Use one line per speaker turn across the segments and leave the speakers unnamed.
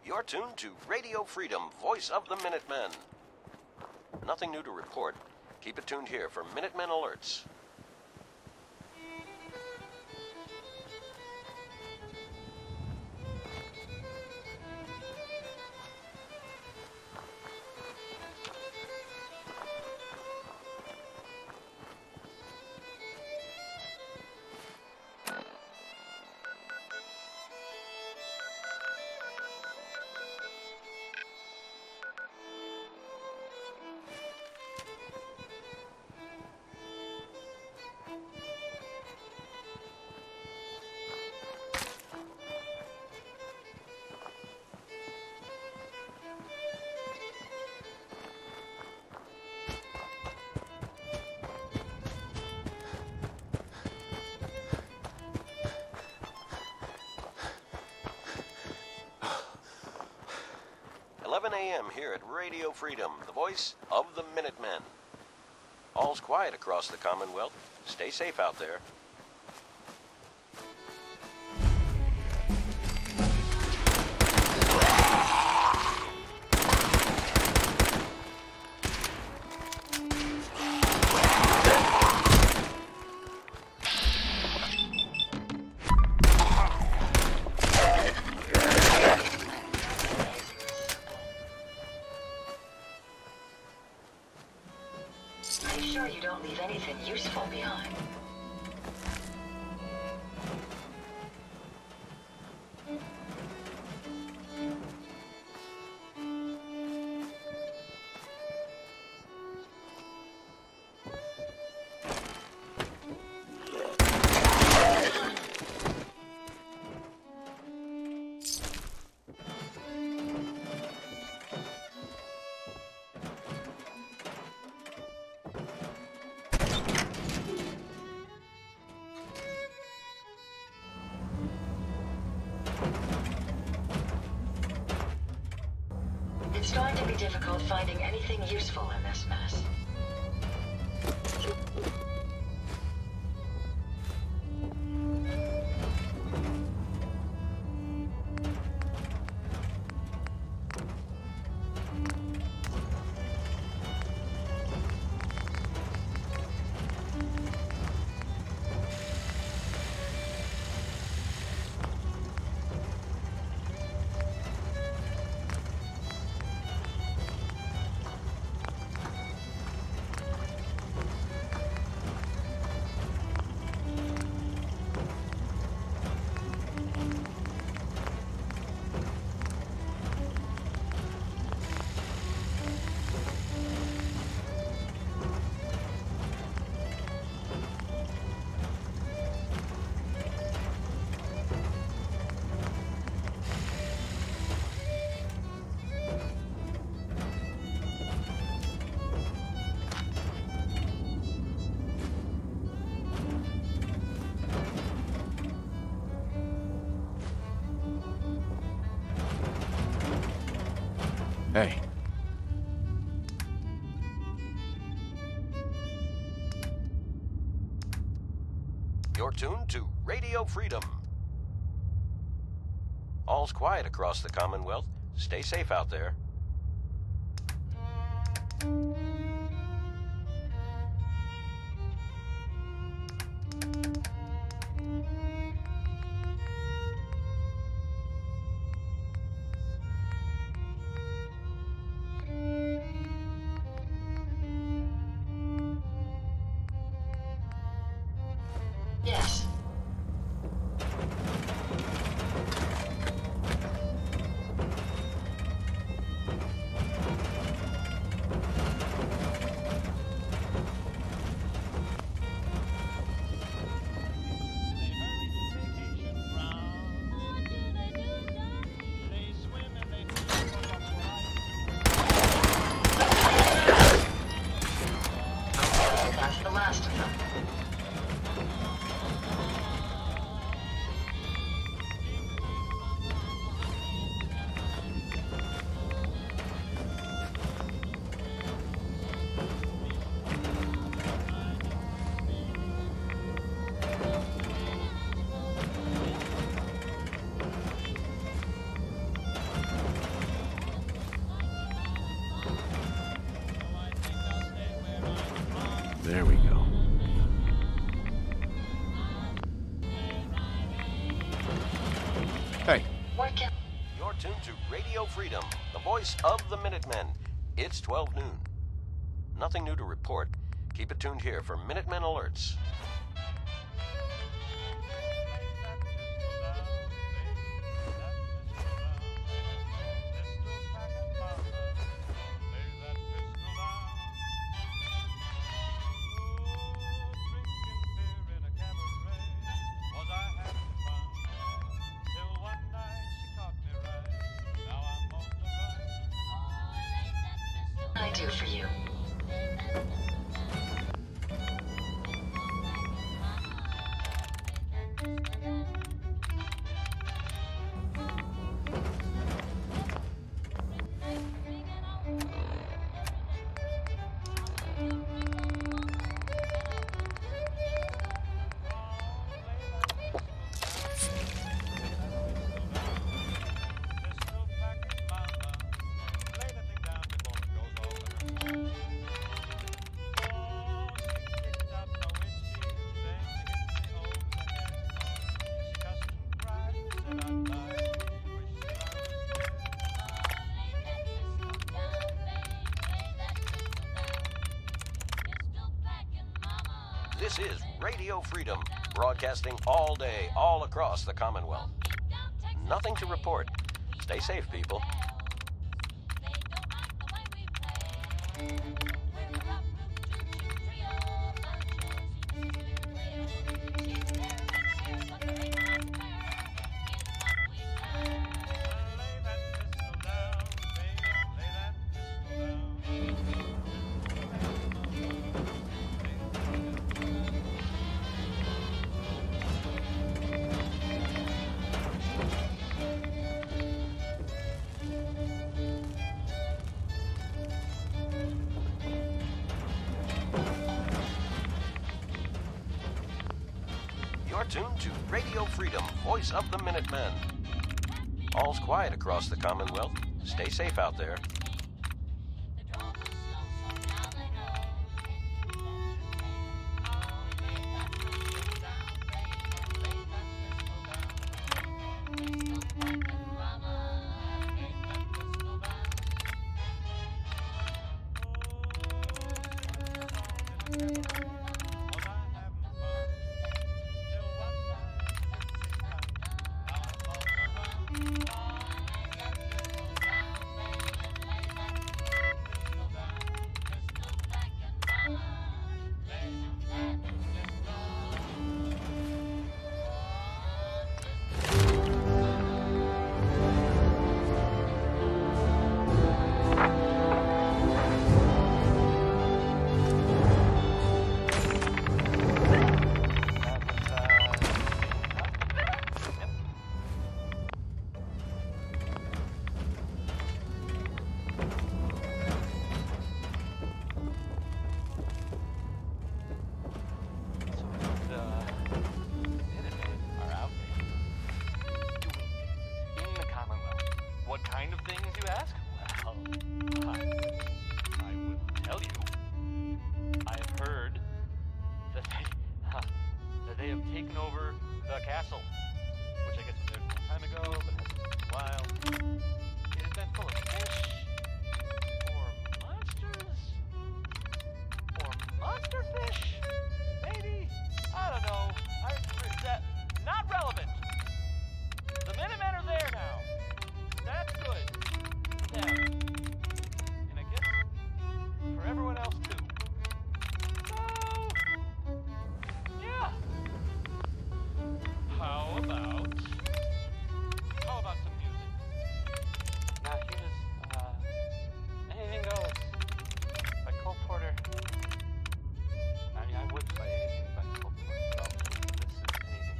You're tuned to Radio Freedom, voice of the Minutemen. Nothing new to report. Keep it tuned here for Minutemen alerts. A.m. here at Radio Freedom, the voice of the Minutemen. All's quiet across the Commonwealth. Stay safe out there.
You don't leave anything useful behind. It's going to be difficult finding anything useful in this mess.
Hey.
You're tuned to Radio Freedom. All's quiet across the Commonwealth. Stay safe out there.
Yes.
There we go. Hey.
Working.
You're tuned to Radio Freedom, the voice of the Minutemen. It's 12 noon. Nothing new to report. Keep it tuned here for Minutemen alerts.
I do for you.
This is Radio Freedom, broadcasting all day, all across the Commonwealth. Nothing to report. Stay safe, people. You're tuned to Radio Freedom, voice of the Minutemen. All's quiet across the Commonwealth. Stay safe out there.
They have taken over the castle, which I guess was there some time ago, but has been a while. It has been full of fish, or monsters, or monster fish, maybe? I don't know. Not relevant. The Minutemen are there now. That's good. Yeah. And I guess for everyone else too. How about some music? Now here's, Anything Goes by Cole Porter. I mean, I would play anything by Cole Porter, but this is Anything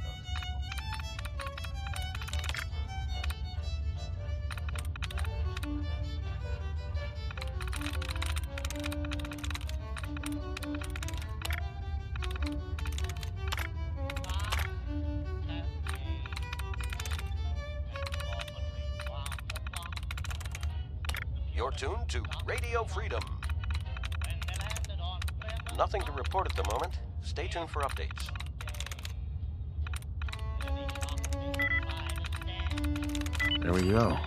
You're tuned to Radio Freedom. Nothing to report at the moment. Stay tuned for updates.
There we go.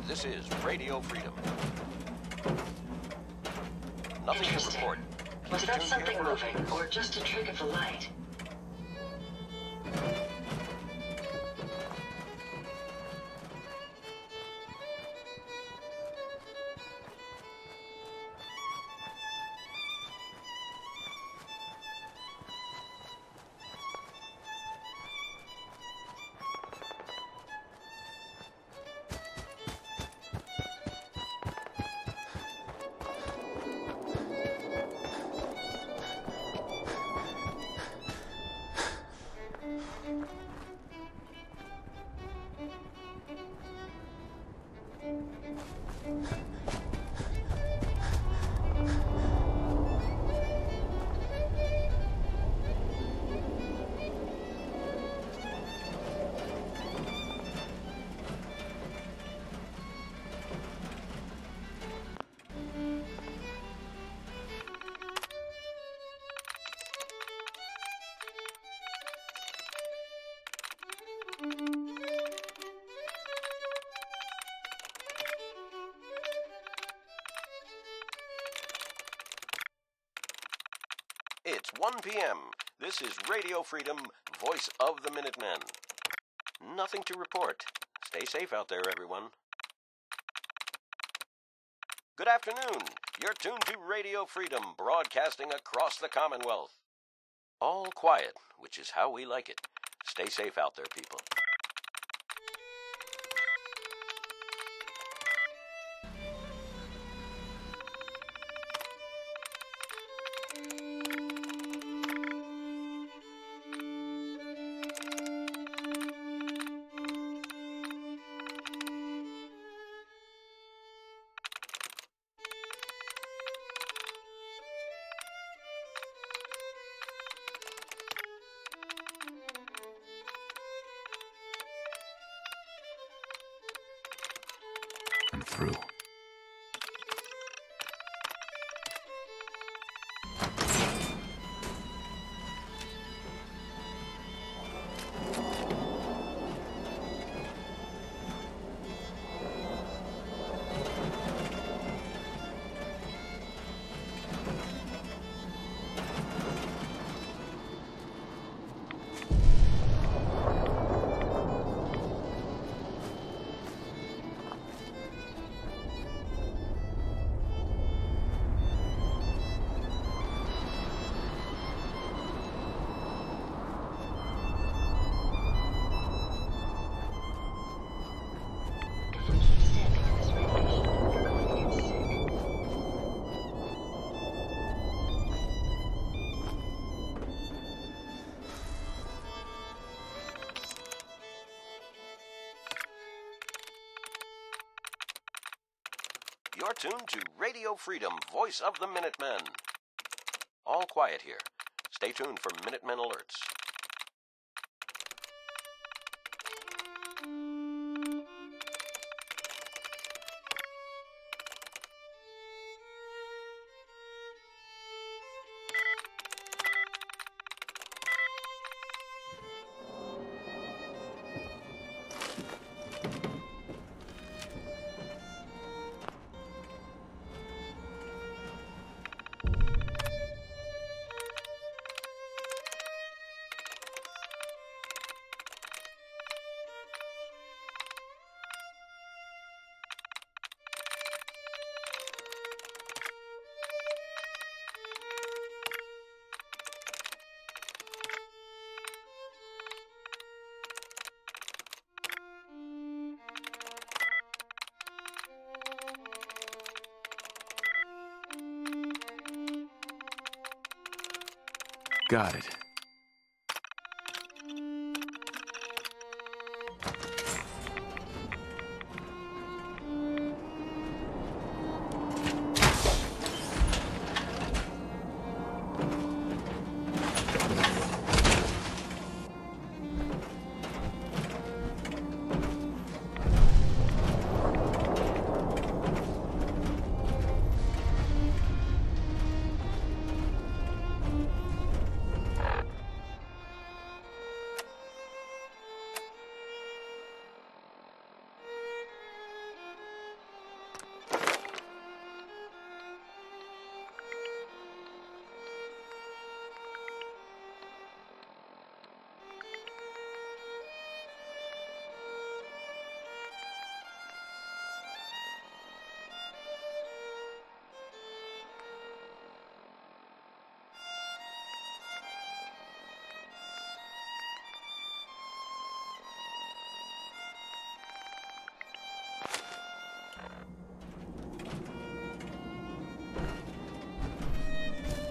This is Radio Freedom. Nothing to
Interesting.
report.
Was
Keep
that
tuned
something
here for
moving,
updates.
or just a trick of the light?
It's 1 p.m. This is Radio Freedom, voice of the Minutemen. Nothing to report. Stay safe out there, everyone. Good afternoon. You're tuned to Radio Freedom, broadcasting across the Commonwealth. All quiet, which is how we like it. Stay safe out there, people.
I'm through.
If we keep standing at this radiation, we're going to get sick.
You're tuned to Radio Freedom, voice of the Minutemen. All quiet here. Stay tuned for Minutemen alerts.
Got it.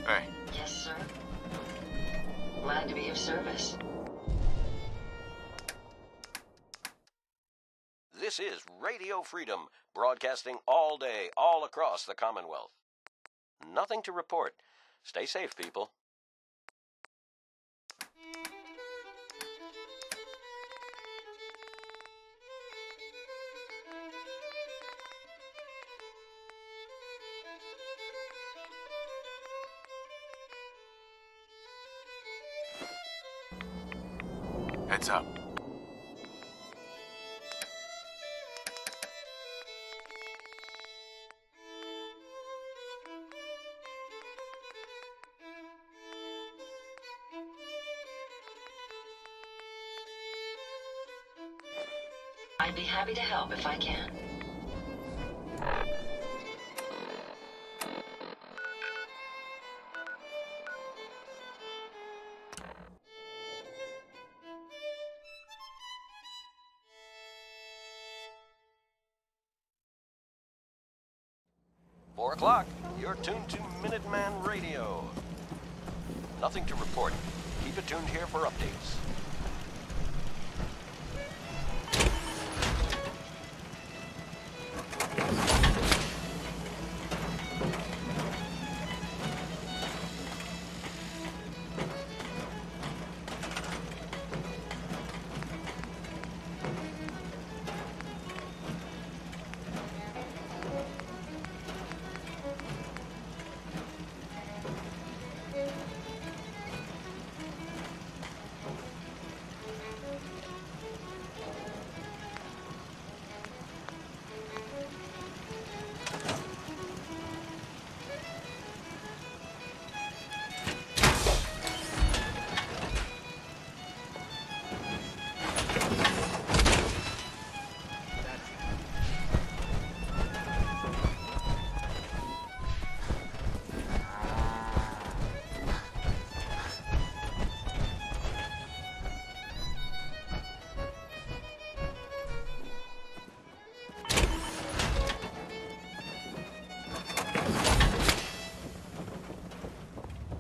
Hey.
Yes, sir. Glad to be of service.
This is Radio Freedom, broadcasting all day, all across the Commonwealth. Nothing to report. Stay safe, people.
Heads up.
I'd be happy to help if I can.
Four o'clock. You're tuned to Minuteman Radio. Nothing to report. Keep it tuned here for updates.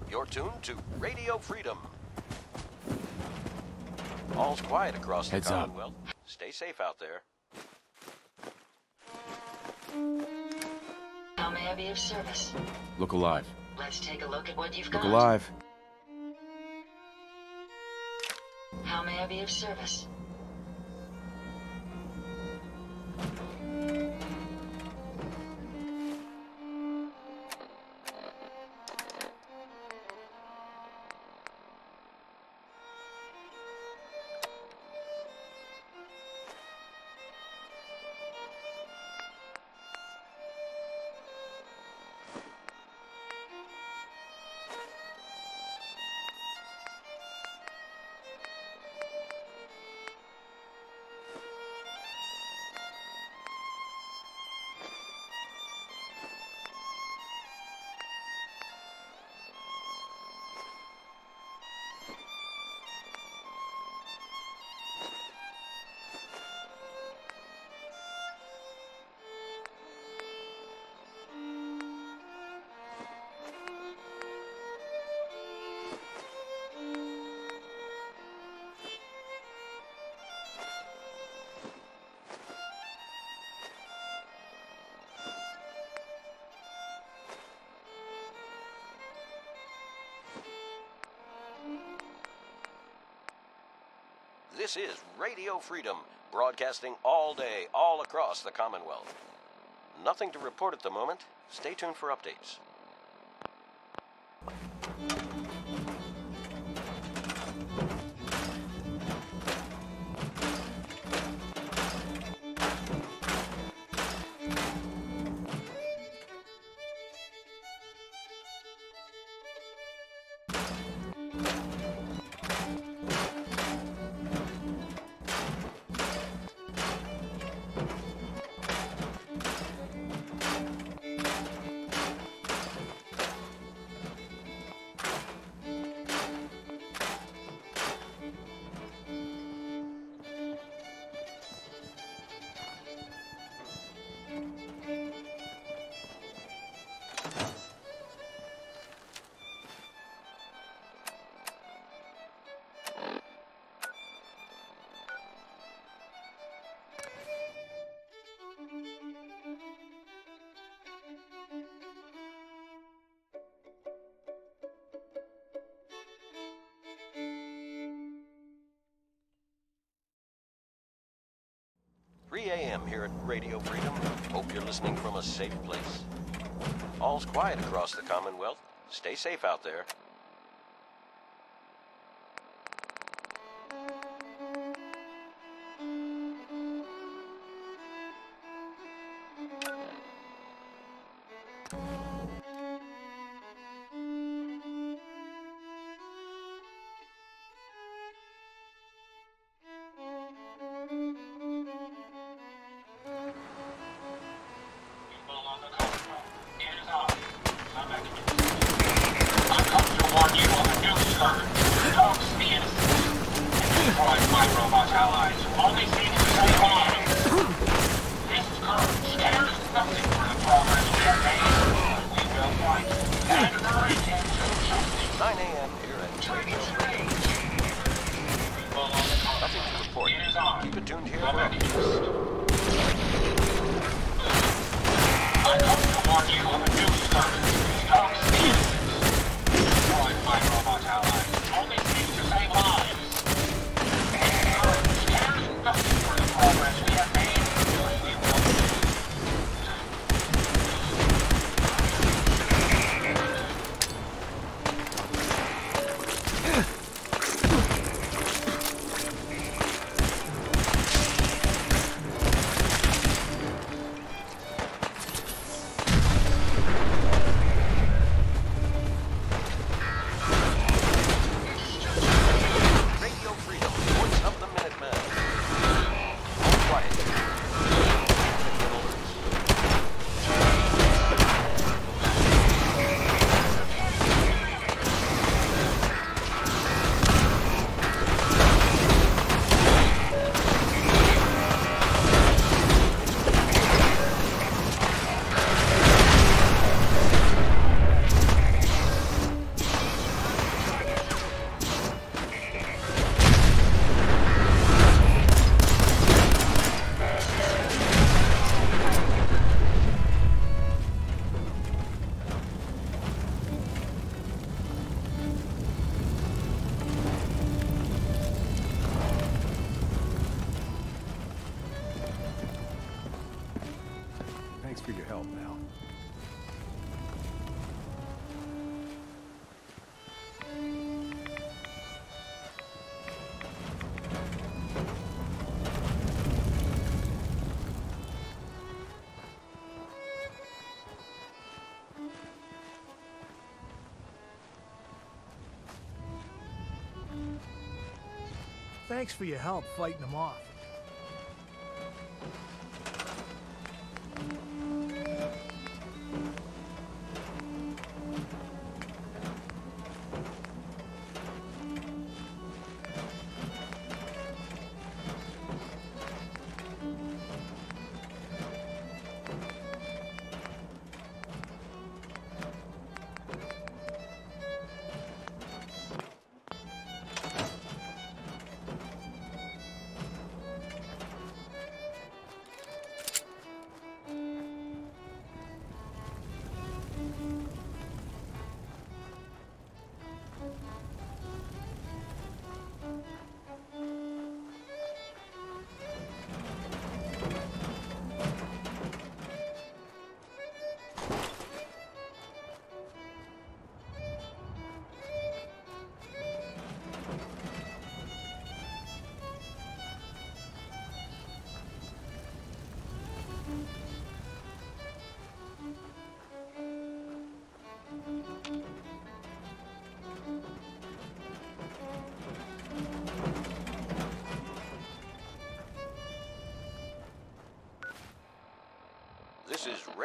You're tuned to Radio Freedom. All's quiet across the
Heads up.
Commonwealth. Stay safe out there.
How may I be of service?
Look alive.
Let's take a look at what you've
Look
got.
alive.
How may I be of service?
This is Radio Freedom, broadcasting all day, all across the Commonwealth. Nothing to report at the moment. Stay tuned for updates. AM here at Radio Freedom. Hope you're listening from a safe place. All's quiet across the Commonwealth. Stay safe out there.
Thanks for your help, pal.
Thanks for your help fighting them off.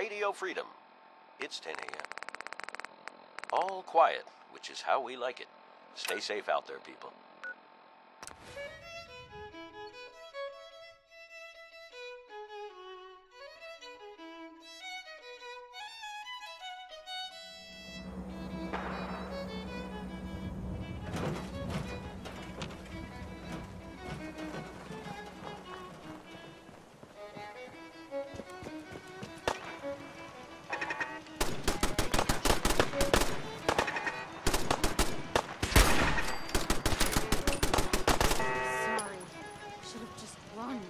Radio Freedom. It's 10 a.m. All quiet, which is how we like it. Stay safe out there, people.
Sorry. Should have just run.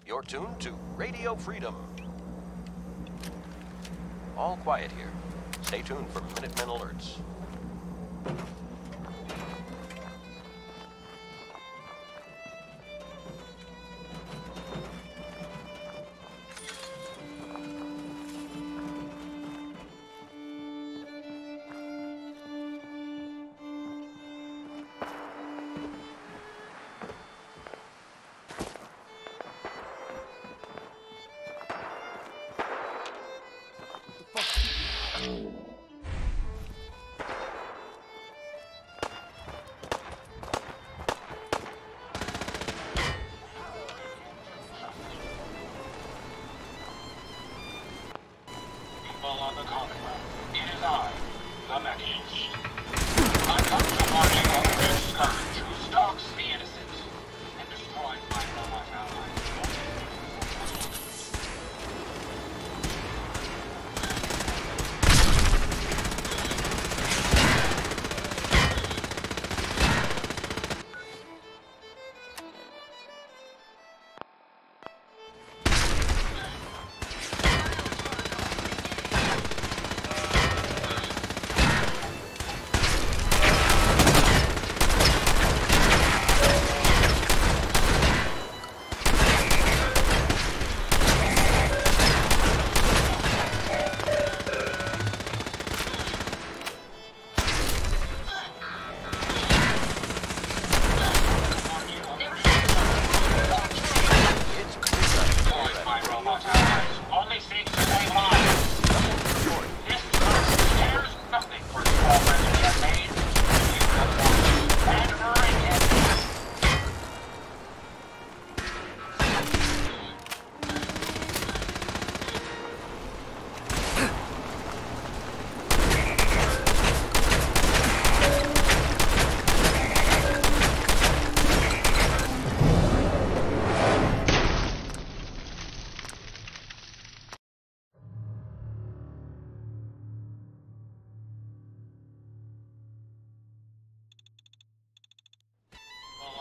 You're tuned to Radio Freedom. All quiet here. Stay tuned for Minutemen alerts.
People on the Commonwealth, it is I, the Mechanist. I come to warn you of the scourge who stalks the innocent and destroys my robot allies.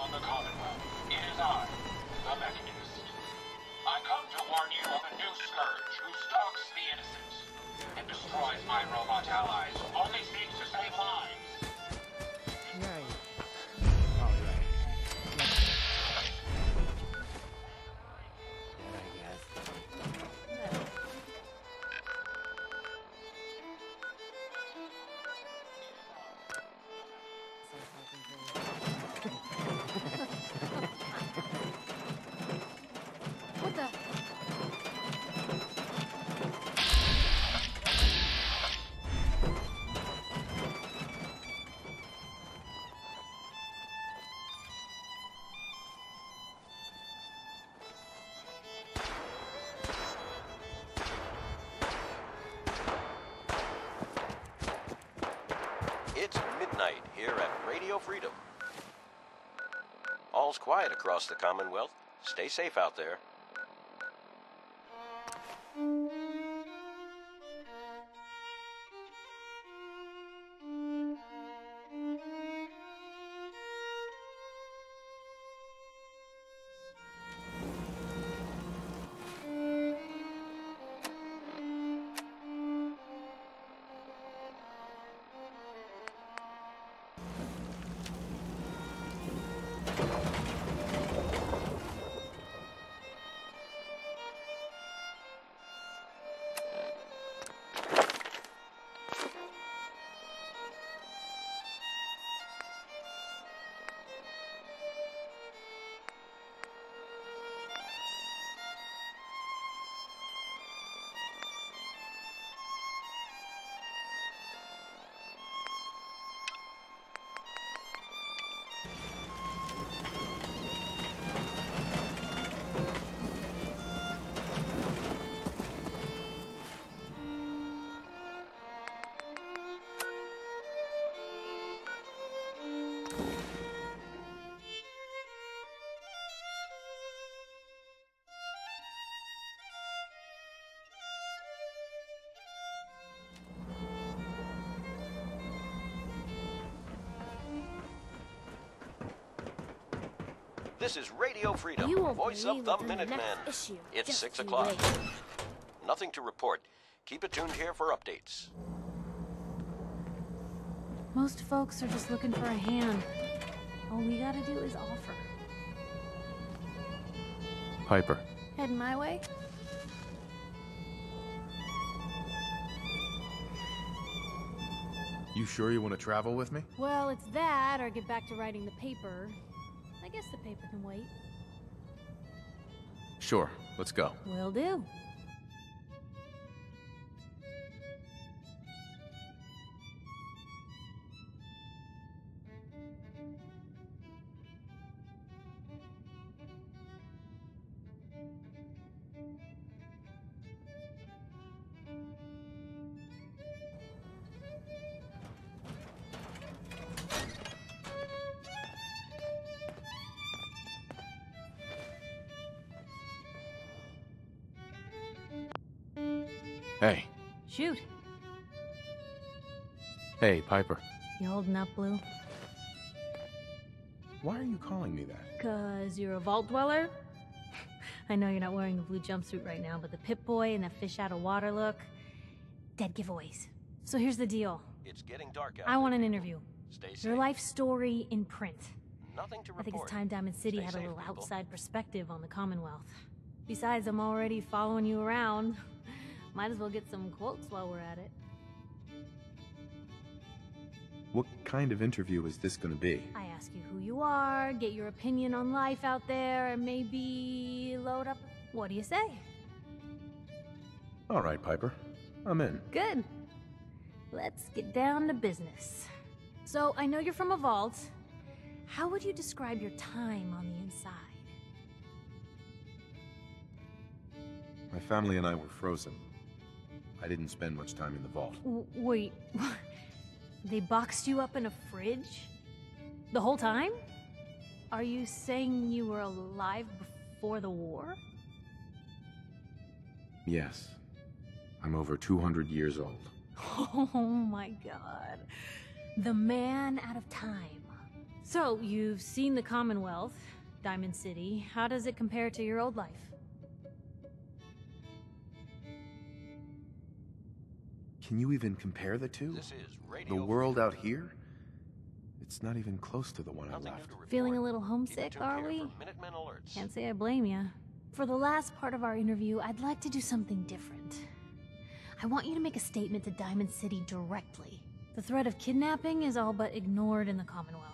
On the Commonwealth, it is I, the Mechanist. I come to warn you of a new scourge who stalks the innocent and destroys my robot allies, only seeks to save lives.
Right. Oh, right.
What the?
It's midnight here at Radio Freedom. All's quiet across the Commonwealth. Stay safe out there. This is Radio Freedom,
You won't
voice of
believe
the
what's in the
Minutemen.
next issue.
It's
Just
6
you
o'clock.
wait.
Nothing to report. Keep it tuned here for updates.
Most folks are just looking for a hand. All we gotta do is offer.
Piper.
Heading my way?
You sure you want to travel with me?
Well, it's that, or get back to writing the paper. I guess the paper can wait.
Sure, let's go.
Will do.
Hey.
Shoot.
Hey, Piper.
You holding up, Blue?
Why are you calling me that?
'Cause you're a vault dweller? I know you're not wearing a blue jumpsuit right now, but the Pip-Boy and the fish out of water look... dead giveaways. So here's the deal.
It's getting dark out
I want
there,
an
people.
interview.
Stay safe.
Your life story in print.
Nothing to
I
report.
think it's time Diamond City
Stay
had a
safe,
little
people.
outside perspective on the Commonwealth. Besides, I'm already following you around. Might as well get some quotes while we're at it.
What kind of interview is this gonna be?
I ask you who you are, get your opinion on life out there, and maybe load up... What do you say?
All right, Piper. I'm in.
Good. Let's get down to business. So, I know you're from a vault. How would you describe your time on the inside?
My family and I were frozen. I didn't spend much time in the vault.
Wait, they boxed you up in a fridge? The whole time? Are you saying you were alive before the war?
Yes. I'm over 200 years old.
Oh my god. The man out of time. So, you've seen the Commonwealth, Diamond City. How does it compare to your old life?
Can you even compare the two?
This is Radio
The world out here? It's not even close to the one I
Nothing new
left.
to report.
Feeling a little
Keep it
homesick,
tuned
are
here
we?
for Minutemen alerts.
Can't say I blame you. For the last part of our interview, I'd like to do something different. I want you to make a statement to Diamond City directly. The threat of kidnapping is all but ignored in the Commonwealth.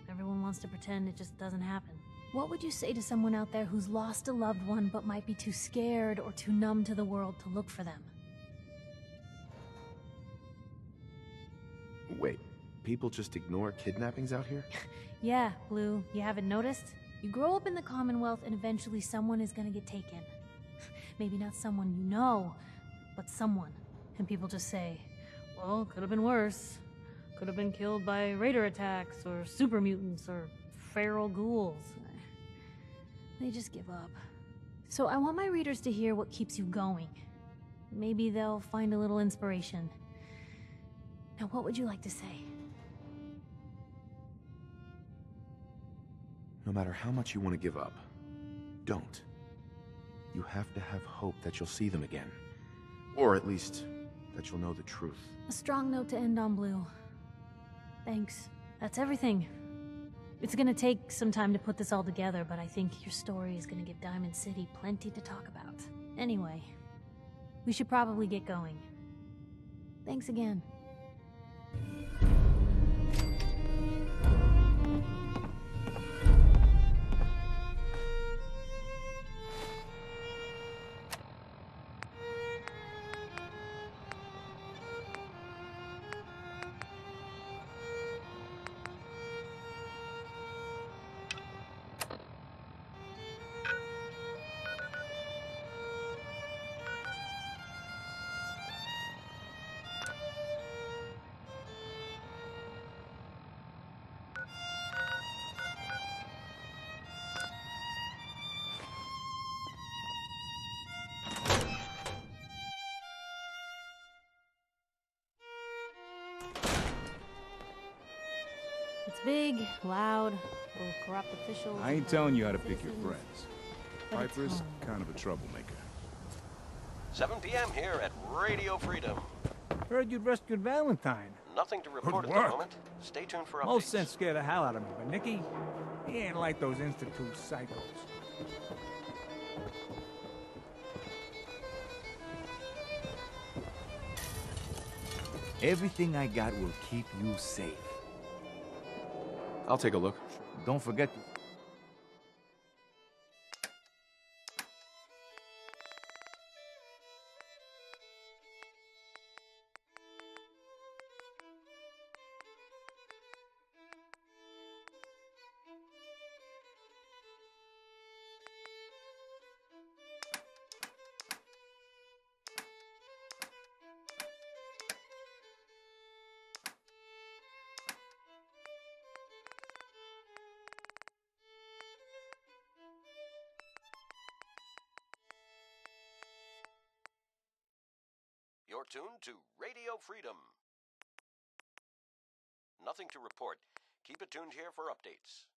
Everyone wants to pretend it just doesn't happen. What would you say to someone out there who's lost a loved one but might be too scared or too numb to the world to look for them?
Wait, people just ignore kidnappings out here?
Yeah, Blue, you haven't noticed? You grow up in the Commonwealth and eventually someone is gonna get taken. Maybe not someone you know, but someone. And people just say, well, could have been worse. Could have been killed by raider attacks, or super mutants, or feral ghouls. They just give up. So I want my readers to hear what keeps you going. Maybe they'll find a little inspiration. Now, what would you like to say?
No matter how much you want to give up, don't. You have to have hope that you'll see them again. Or at least, that you'll know the truth.
A strong note to end on, Blue. Thanks. That's everything. It's gonna take some time to put this all together, but I think your story is gonna give Diamond City plenty to talk about. Anyway, we should probably get going. Thanks again. It's big, loud, full of corrupt officials.
I ain't telling you how to pick your friends.
But it's
Piper's
home.
kind of a troublemaker.
7 p.m. here at Radio Freedom.
Heard you'd rescued Valentine.
Nothing to report at the
work.
moment. Stay tuned for updates.
Most sense scared the hell out of me, but Nicky, he ain't like those Institute psychos.
Everything I got will keep you safe.
I'll take a look.
Don't forget to...
You're tuned to Radio Freedom. Nothing to report. Keep it tuned here for updates.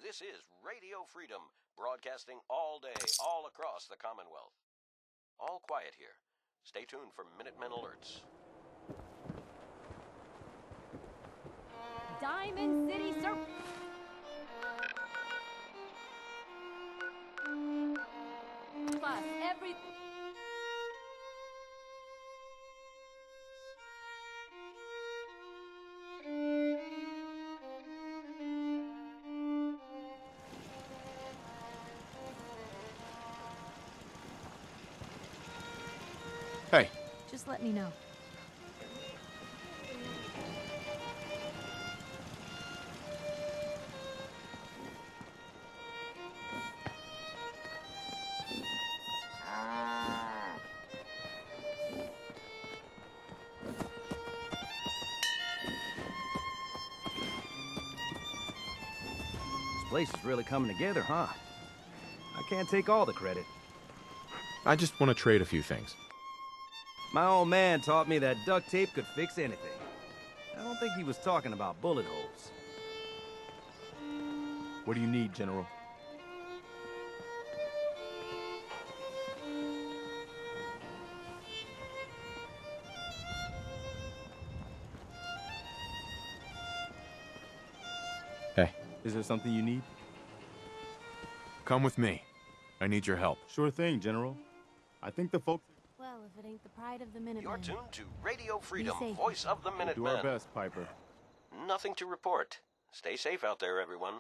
This is Radio Freedom, broadcasting all day, all across the Commonwealth. All quiet here. Stay tuned for Minutemen alerts.
Diamond City Sur... Plus, every...
Hey,
Just let me know.
This place is really coming together, huh? I can't take all the credit.
I just want to trade a few things.
My old man taught me that duct tape could fix anything. I don't think he was talking about bullet holes.
What do you need, General? Hey.
Is there something you need?
Come with me. I need your help.
Sure thing, General. I think the folks...
Well, if it ain't the pride of the Minutemen.
You're tuned to Radio Freedom,
safe.
voice of the
Do
Minutemen.
our best, Piper.
Nothing to report. Stay safe out there, everyone.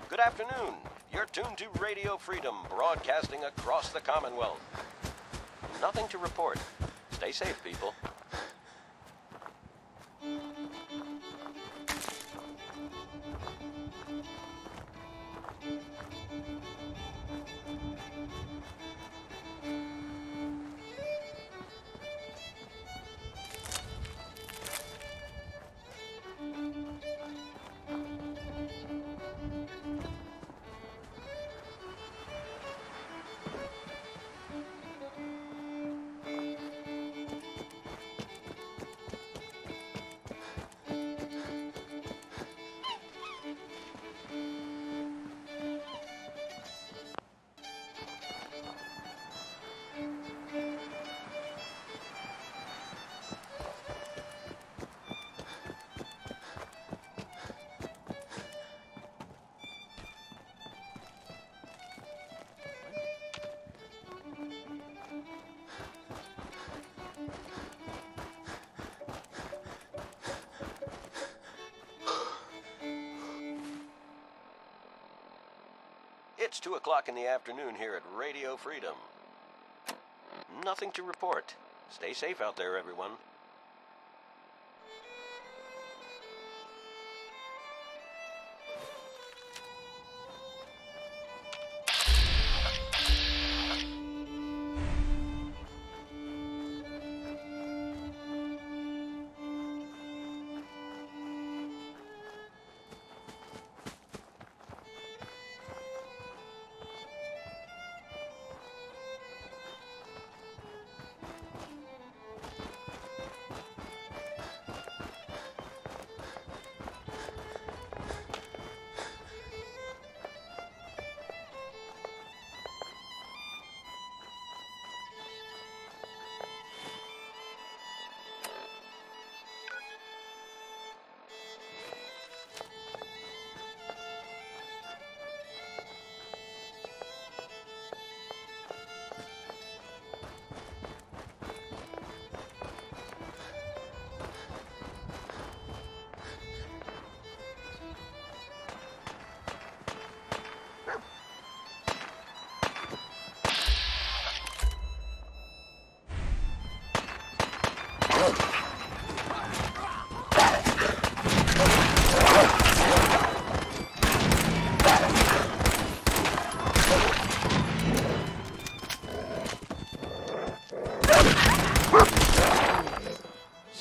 Good afternoon. You're tuned to Radio Freedom, broadcasting across the Commonwealth. Nothing to report. Stay safe, people. It's 2 o'clock in the afternoon here at Radio Freedom. Nothing to report. Stay safe out there, everyone.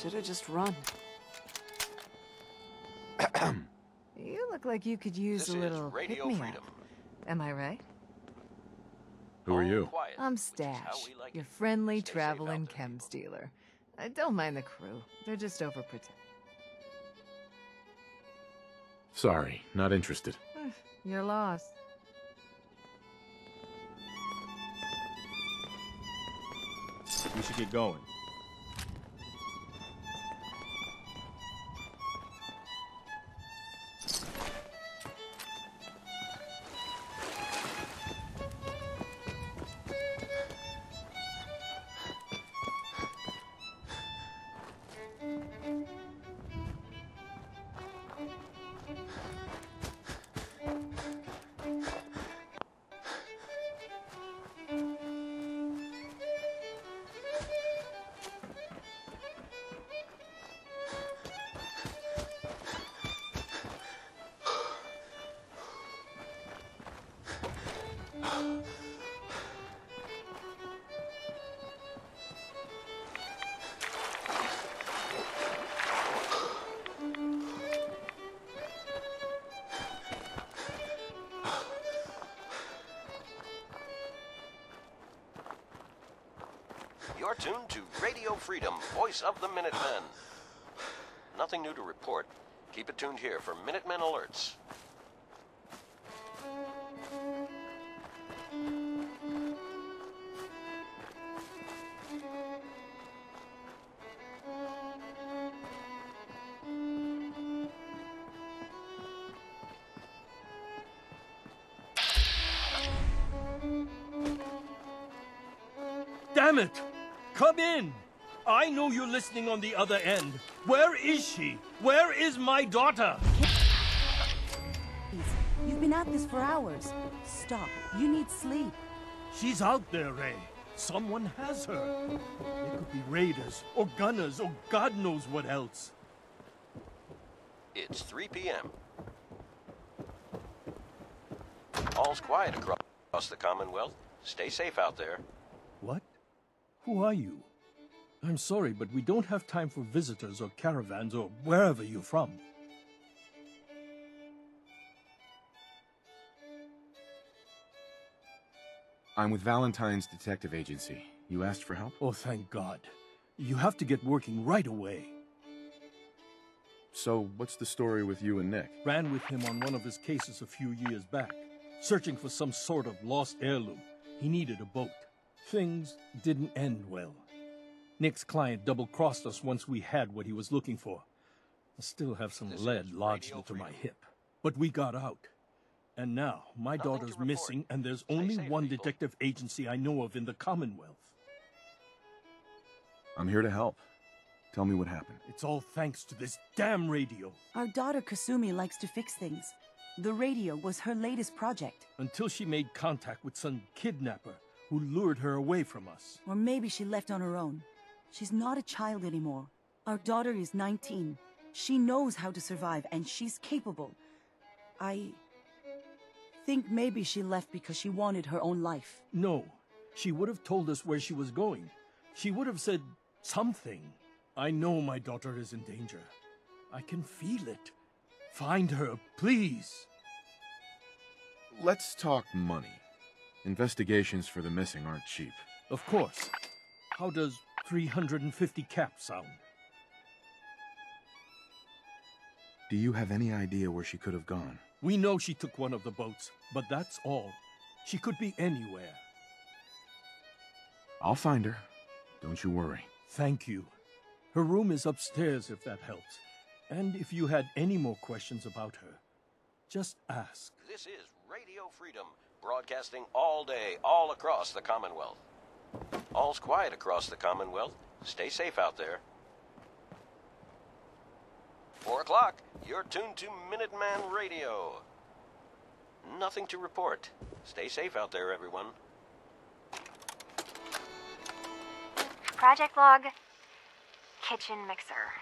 Should've just run. You look like you could use
This
a
is
little
Radio
pick-me-up.
Freedom.
Am I right?
Who are you?
Quiet,
I'm
which is how
Stash,
we like
your
it.
friendly
Stay safe
traveling
out there,
chems
people.
dealer. I don't mind the crew. They're just overprotective.
Sorry, not interested.
You're lost.
We should get going.
You're tuned to Radio Freedom, voice of the Minutemen. Nothing new to report. Keep it tuned here for Minutemen alerts.
Damn it! Come in! I know you're listening on the other end. Where is she? Where is my daughter?
You've been at this for hours. Stop. You need sleep.
She's out there, Ray. Someone has her. They could be raiders, or gunners, or God knows what else.
It's 3 p.m. All's quiet across the Commonwealth. Stay safe out there.
What? Who are you? I'm sorry, but we don't have time for visitors or caravans or wherever you're from.
I'm with Valentine's detective agency. You asked for help?
Oh, thank God. You have to get working right away.
So, what's the story with you and Nick?
Ran with him on one of his cases a few years back, searching for some sort of lost heirloom. He needed a boat. Things didn't end well. Nick's client double-crossed us once we had what he was looking for. I still have some lead lodged into my hip. But we got out. And now, my daughter's missing, and there's only one detective agency I know of in the Commonwealth.
I'm here to help. Tell me what happened.
It's all thanks to this damn radio.
Our daughter Kasumi likes to fix things. The radio was her latest project.
Until she made contact with some kidnapper who lured her away from us.
Or maybe she left on her own. She's not a child anymore. Our daughter is 19. She knows how to survive, and she's capable. I think maybe she left because she wanted her own life.
No. She would have told us where she was going. She would have said something. I know my daughter is in danger. I can feel it. Find her, please.
Let's talk money. Investigations for the missing aren't cheap.
Of course. How does 350 cap sound?
Do you have any idea where she could have gone?
We know she took one of the boats, but that's all. She could be anywhere.
I'll find her. Don't you worry.
Thank you. Her room is upstairs if that helps. And if you had any more questions about her, just ask.
This is Radio Freedom, broadcasting all day, all across the Commonwealth. All's quiet across the Commonwealth. Stay safe out there. 4 o'clock, you're tuned to Minuteman Radio. Nothing to report. Stay safe out there, everyone.
Project log. Kitchen mixer.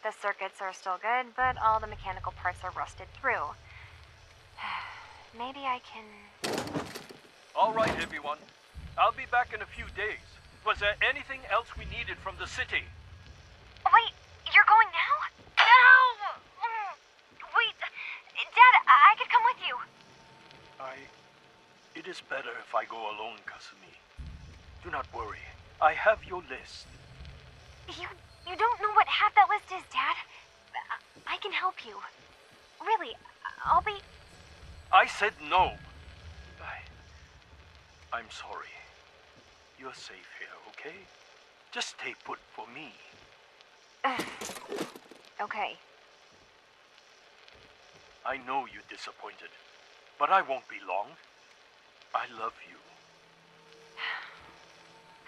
The circuits are still good, but all the mechanical parts are rusted through. Maybe I can...
All right, everyone. I'll be back in a few days. Was there anything else we needed from the city?
Wait, you're going now? No! Wait, Dad, I could come with you.
It is better if I go alone, Kasumi. Do not worry. I have your list.
You don't know what half that list is, Dad. I can help you. Really, I'll be...
I said no. I'm sorry. You're safe here, okay? Just stay put for me.
Okay.
I know you're disappointed, but I won't be long. I love you.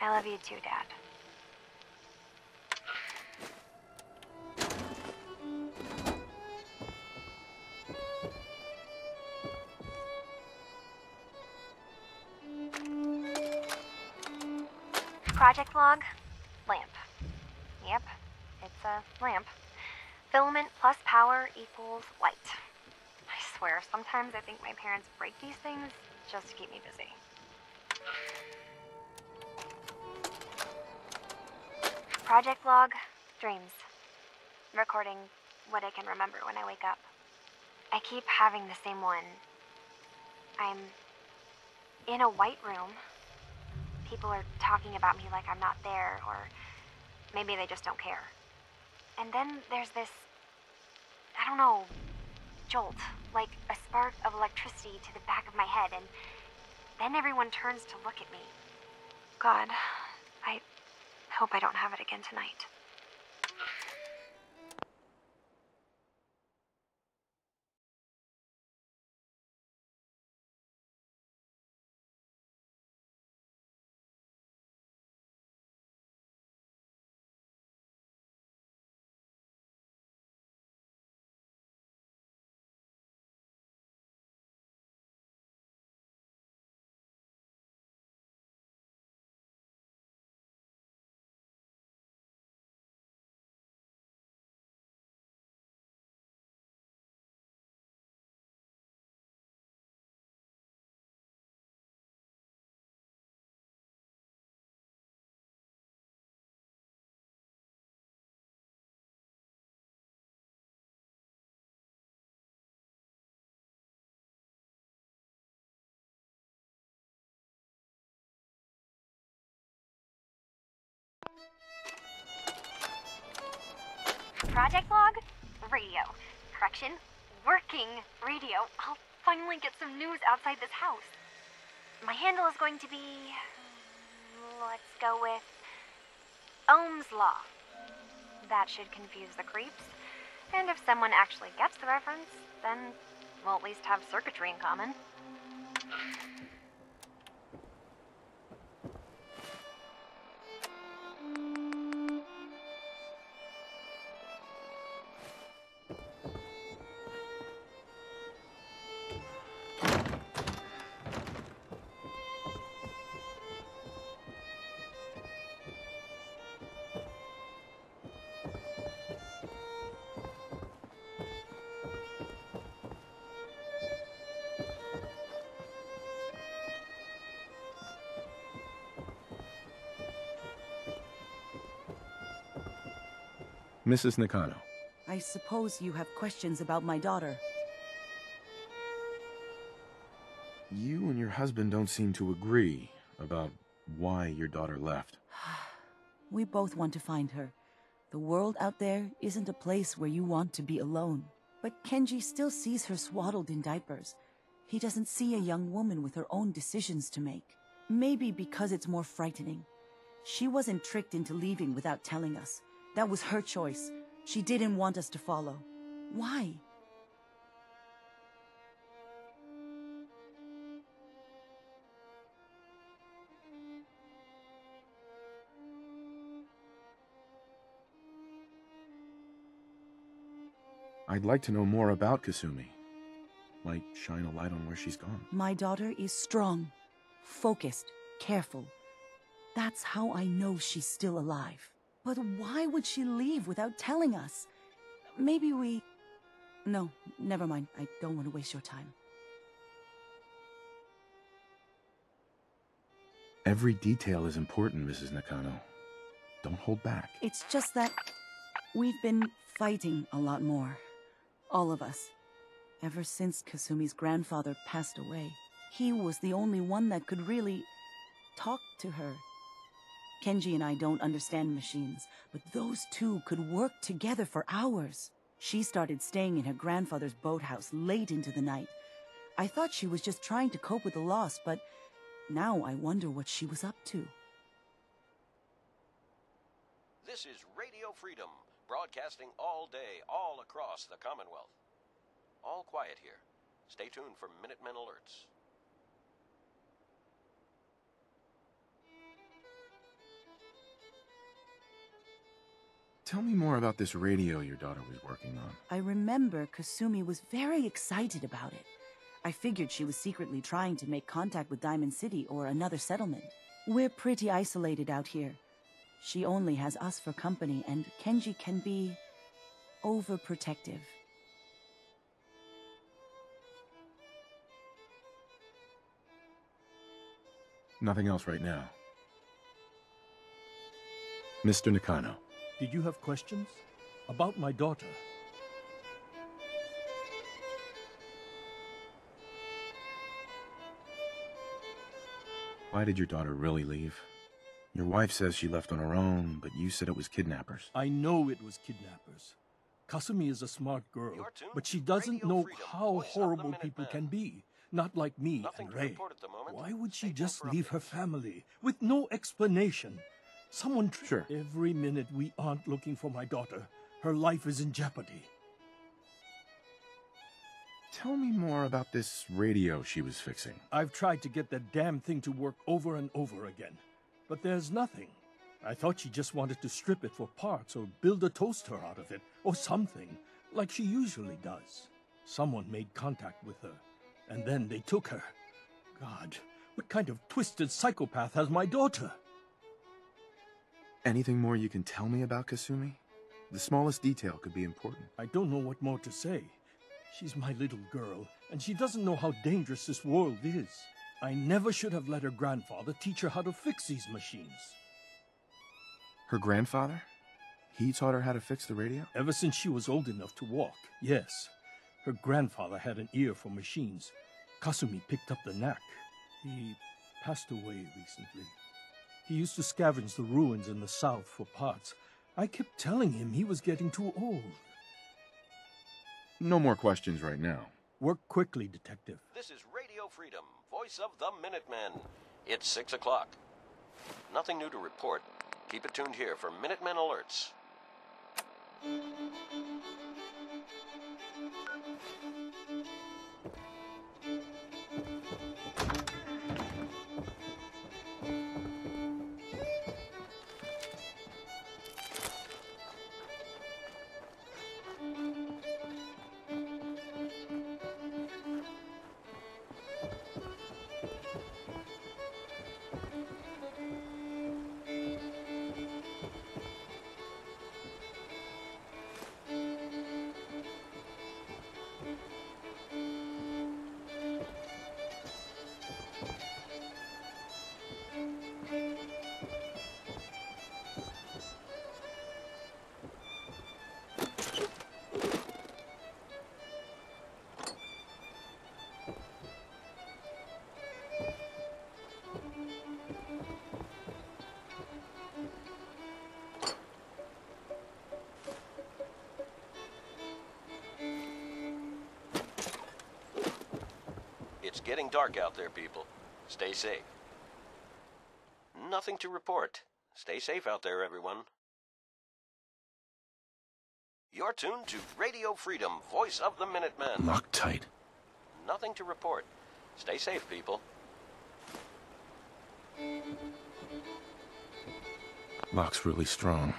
I love you too, Dad. Project log, lamp. Yep, it's a lamp. Filament plus power equals light. I swear, sometimes I think my parents break these things just to keep me busy. Project log, dreams. Recording what I can remember when I wake up. I keep having the same one. I'm in a white room. People are talking about me like I'm not there, or maybe they just don't care. And then there's this, I don't know, jolt, like a spark of electricity to the back of my head, and then everyone turns to look at me. God, I hope I don't have it again tonight. Project log, radio. Correction, working radio. I'll finally get some news outside this house. My handle is going to be... let's go with... Ohm's Law. That should confuse the creeps. And if someone actually gets the reference, then we'll at least have circuitry in common.
Mrs. Nakano.
I suppose you have questions about my daughter.
You and your husband don't seem to agree about why your daughter left.
We both want to find her. The world out there isn't a place where you want to be alone. But Kenji still sees her swaddled in diapers. He doesn't see a young woman with her own decisions to make. Maybe because it's more frightening. She wasn't tricked into leaving without telling us. That was her choice. She didn't want us to follow. Why?
I'd like to know more about Kasumi. Might shine a light on where she's gone.
My daughter is strong, focused, careful. That's how I know she's still alive. But why would she leave without telling us? Maybe we... No, never mind. I don't want to waste your time.
Every detail is important, Mrs. Nakano. Don't hold back.
It's just that we've been fighting a lot more. All of us. Ever since Kasumi's grandfather passed away. He was the only one that could really talk to her. Kenji and I don't understand machines, but those two could work together for hours. She started staying in her grandfather's boathouse late into the night. I thought she was just trying to cope with the loss, but now I wonder what she was up to.
This is Radio Freedom, broadcasting all day, all across the Commonwealth. All quiet here. Stay tuned for Minutemen alerts.
Tell me more about this radio your daughter was working on.
I remember Kasumi was very excited about it. I figured she was secretly trying to make contact with Diamond City or another settlement. We're pretty isolated out here. She only has us for company, and Kenji can be overprotective.
Nothing else right now. Mr. Nakano.
Did you have questions? About my daughter?
Why did your daughter really leave? Your wife says she left on her own, but you said it was kidnappers.
I know it was kidnappers. Kasumi is a smart girl, but she doesn't know how horrible people can be. Not like me and Ray. Why would she just leave her family with no explanation? Someone...
Sure.
Every minute we aren't looking for my daughter, her life is in jeopardy.
Tell me more about this radio she was fixing.
I've tried to get that damn thing to work over and over again, but there's nothing. I thought she just wanted to strip it for parts or build a toaster out of it, or something, like she usually does. Someone made contact with her, and then they took her. God, what kind of twisted psychopath has my daughter?
Anything more you can tell me about Kasumi? The smallest detail could be important.
I don't know what more to say. She's my little girl, and she doesn't know how dangerous this world is. I never should have let her grandfather teach her how to fix these machines.
Her grandfather? He taught her how to fix the radio?
Ever since she was old enough to walk, yes. Her grandfather had an ear for machines. Kasumi picked up the knack. He passed away recently. He used to scavenge the ruins in the south for parts. I kept telling him he was getting too old.
No more questions right now.
Work quickly, Detective.
This is Radio Freedom, voice of the Minutemen. It's 6 o'clock. Nothing new to report. Keep it tuned here for Minutemen alerts. getting dark out there, people. Stay safe. Nothing to report. Stay safe out there, everyone. You're tuned to Radio Freedom, voice of the Minutemen.
Lock tight.
Nothing to report. Stay safe, people.
Lock's really strong.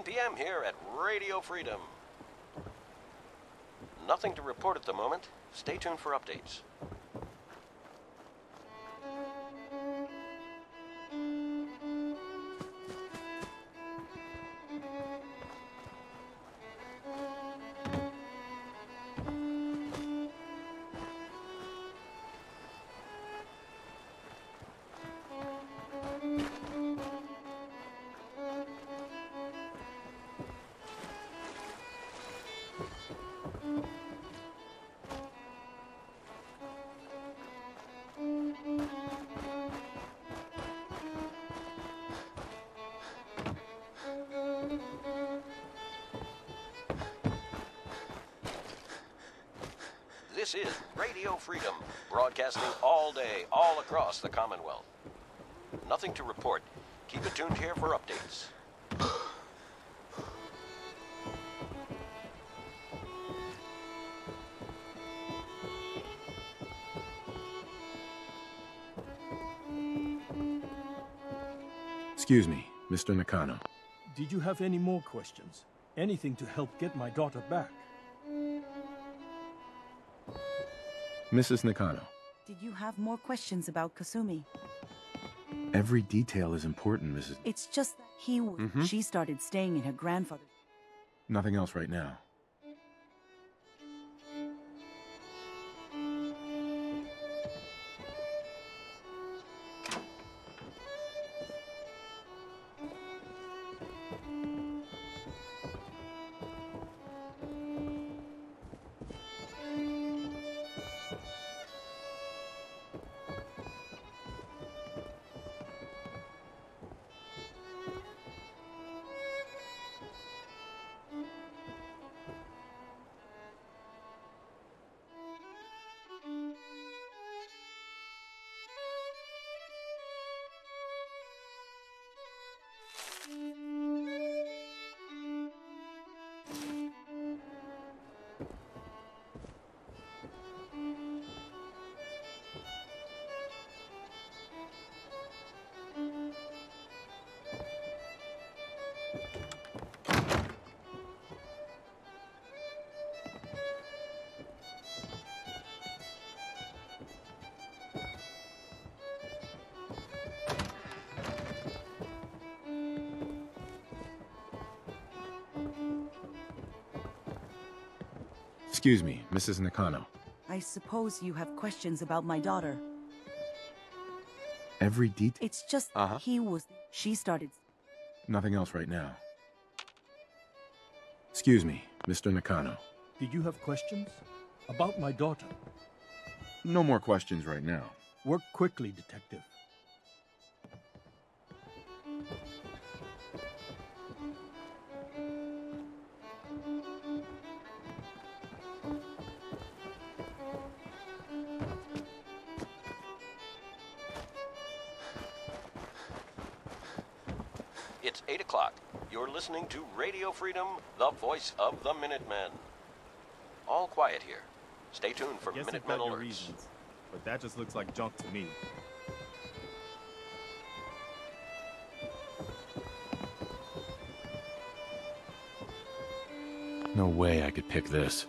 PM here at Radio Freedom. Nothing to report at the moment. Stay tuned for updates. This is Radio Freedom, broadcasting all day, all across the Commonwealth. Nothing to report. Keep it tuned here for updates.
Excuse me, Mr. Nakano.
Did you have any more questions? Anything to help get my daughter back?
Mrs. Nakano.
Did you have more questions about Kasumi?
Every detail is important, Mrs.
It's just that she started staying in her grandfather's.
Nothing else right now. Excuse me, Mrs. Nakano.
I suppose you have questions about my daughter.
Every detail.
It's just she started.
Nothing else right now. Excuse me, Mr. Nakano.
Did you have questions about my daughter?
No more questions right now.
Work quickly, Detective.
It's 8 o'clock. You're listening to Radio Freedom, the voice of the Minutemen. All quiet here. Stay tuned for
Guess
Minutemen
you've got your
alerts.
reasons, but that just looks like junk to me.
No way I could pick this.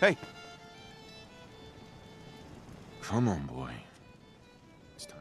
Hey! Come on, boy. It's time.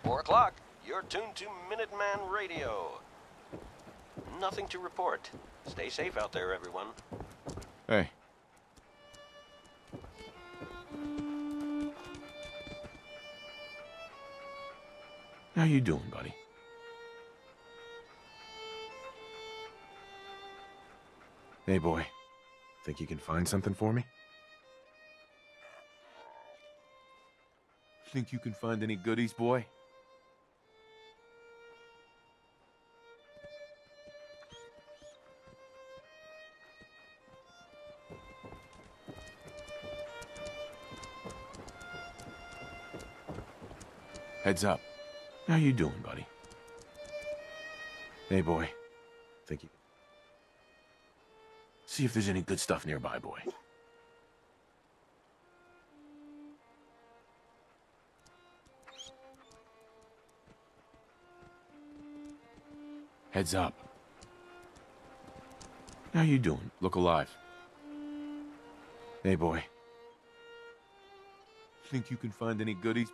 4 o'clock. You're tuned to Minuteman Radio. Nothing to report. Stay safe out there, everyone.
Hey. How you doing, buddy? Hey, boy. Think you can find something for me? Think you can find any goodies, boy? Heads up. How you doing, buddy? Hey, boy. Think you... See if there's any good stuff nearby, boy. Heads up. How you doing? Look alive. Hey, boy. Think you can find any goodies?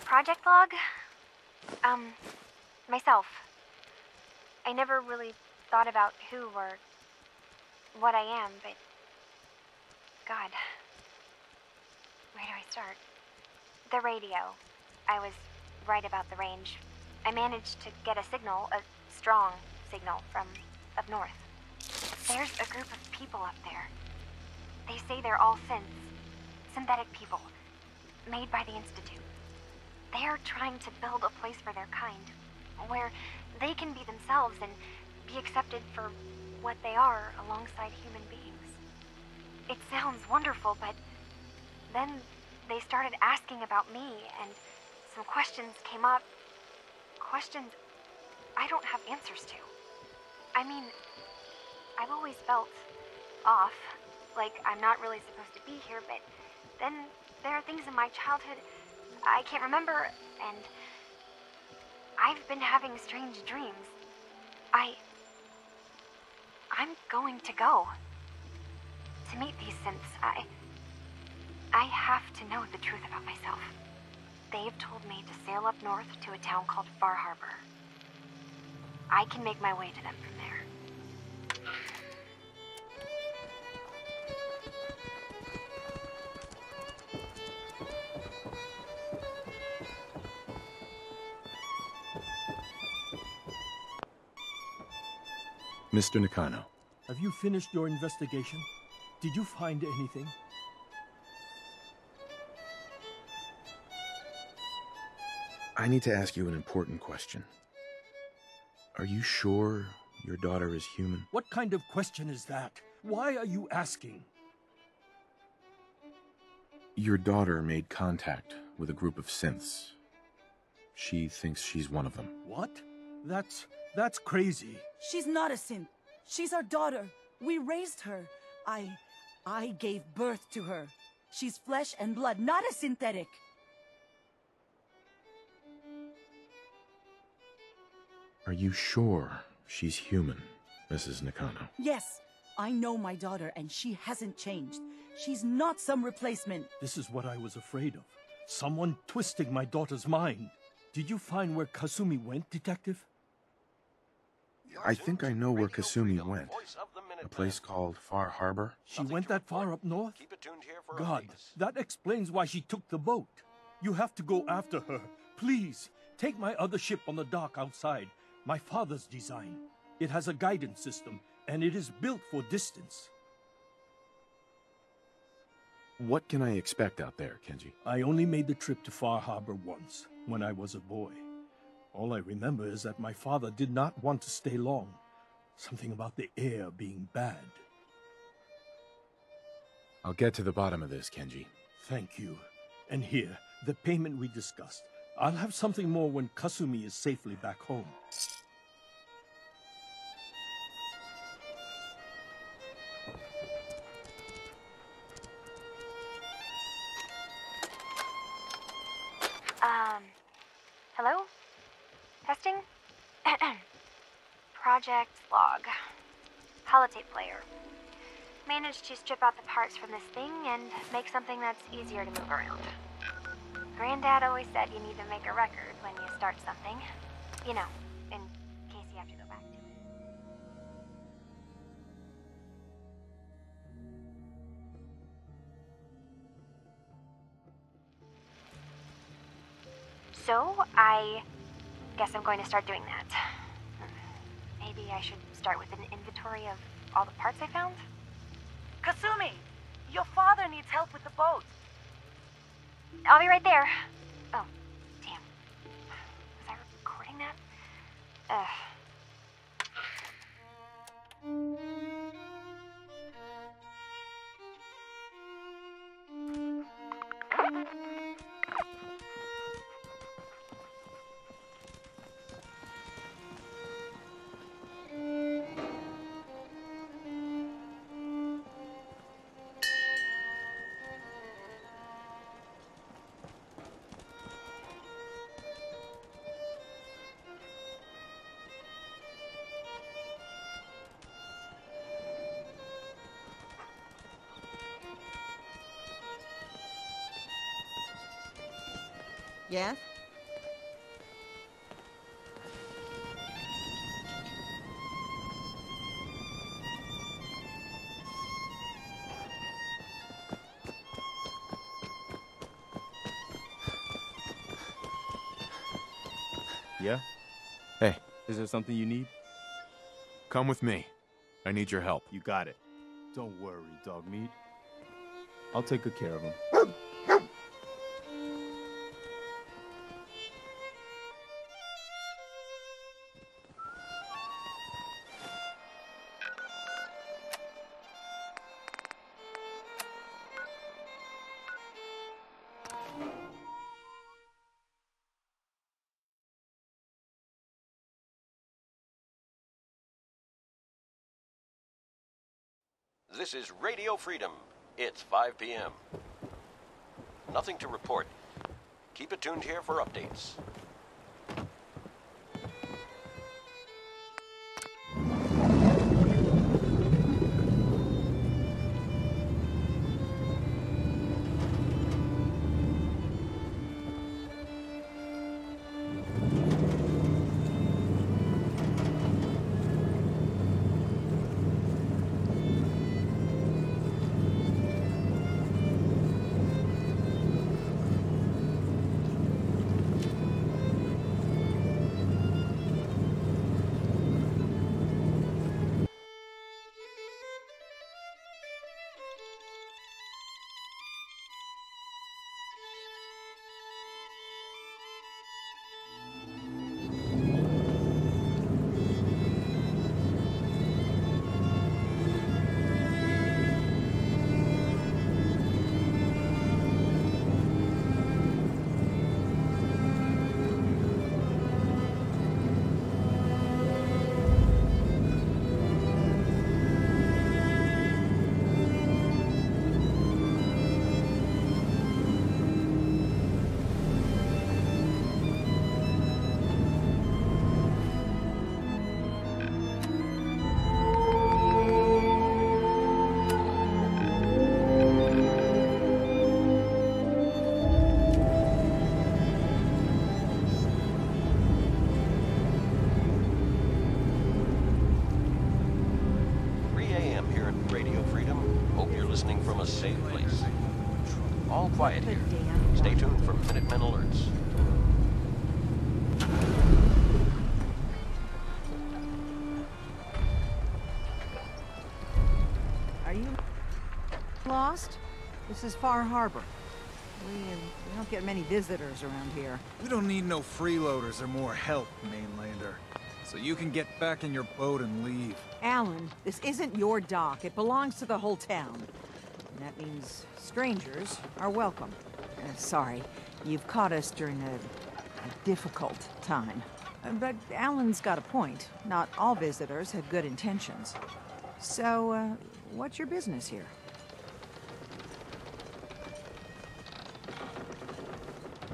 Project log? Myself. I never really thought about who or what I am, but... God. Where do I start? The radio. I was right about the range. I managed to get a signal, a strong signal, from up north. There's a group of people up there. They say they're all synthetic people, made by the Institute. They're trying to build a place for their kind, where they can be themselves and be accepted for what they are alongside human beings. It sounds wonderful, but then they started asking about me, and some questions came up. Questions I don't have answers to. I mean, I've always felt off, like I'm not really supposed to be here, but then there are things in my childhood I can't remember, and I've been having strange dreams. I'm going to go to meet these synths. I have to know the truth about myself. They've told me to sail up north to a town called Far Harbor. I can make my way to them from there.
Mr. Nakano.
Have you finished your investigation? Did you find anything?
I need to ask you an important question. Are you sure your daughter is human?
What kind of question is that? Why are you asking?
Your daughter made contact with a group of synths. She thinks she's one of them.
What? That's crazy.
She's not a synth. She's our daughter. We raised her. I gave birth to her. She's flesh and blood, not a synthetic.
Are you sure she's human, Mrs. Nakano?
Yes, I know my daughter, and she hasn't changed. She's not some replacement.
This is what I was afraid of. Someone twisting my daughter's mind. Did you find where Kasumi went, Detective?
I think I know where Kasumi went. A place called Far Harbor.
She went that far up north? God, that explains why she took the boat. You have to go after her. Please, take my other ship on the dock outside. My father's design. It has a guidance system, and it is built for distance.
What can I expect out there, Kenji?
I only made the trip to Far Harbor once, when I was a boy. All I remember is that my father did not want to stay long. Something about the air being bad.
I'll get to the bottom of this, Kenji.
Thank you. And here, the payment we discussed. I'll have something more when Kasumi is safely back home.
Hello? Testing? Project log. Holotape player. Managed to strip out the parts from this thing and make something that's easier to move around. Granddad always said you need to make a record when you start something. You know, in case you have to go back to it. So, I guess I'm going to start doing that. Maybe I should start with an inventory of all the parts I found?
Kasumi! Your father needs help with the boat.
I'll be right there. Oh, damn. Was I recording that?
Yes?
Yeah?
Hey.
Is there something you need?
Come with me. I need your help.
You got it. Don't worry, dog meat. I'll take good care of him.
This is Radio Freedom. It's 5 p.m. Nothing to report. Keep it tuned here for updates. listening from a safe place. All quiet here. Stay tuned for Minutemen alerts.
Are you lost? This is Far Harbor. We don't get many visitors around here.
We don't need no freeloaders or more help, mainlander. So you can get back in your boat and leave.
Alan, this isn't your dock. It belongs to the whole town. And that means strangers are welcome. Sorry, you've caught us during a difficult time. But Alan's got a point. Not all visitors have good intentions. So, what's your business here?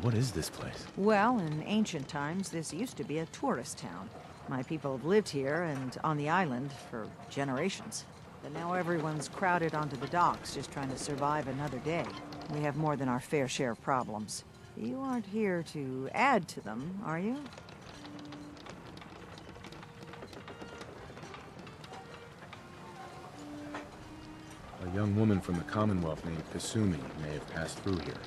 What is this place?
Well, in ancient times, this used to be a tourist town. My people have lived here and on the island for generations. But now everyone's crowded onto the docks, just trying to survive another day. We have more than our fair share of problems. You aren't here to add to them, are you?
A young woman from the Commonwealth named Kasumi may have passed through here.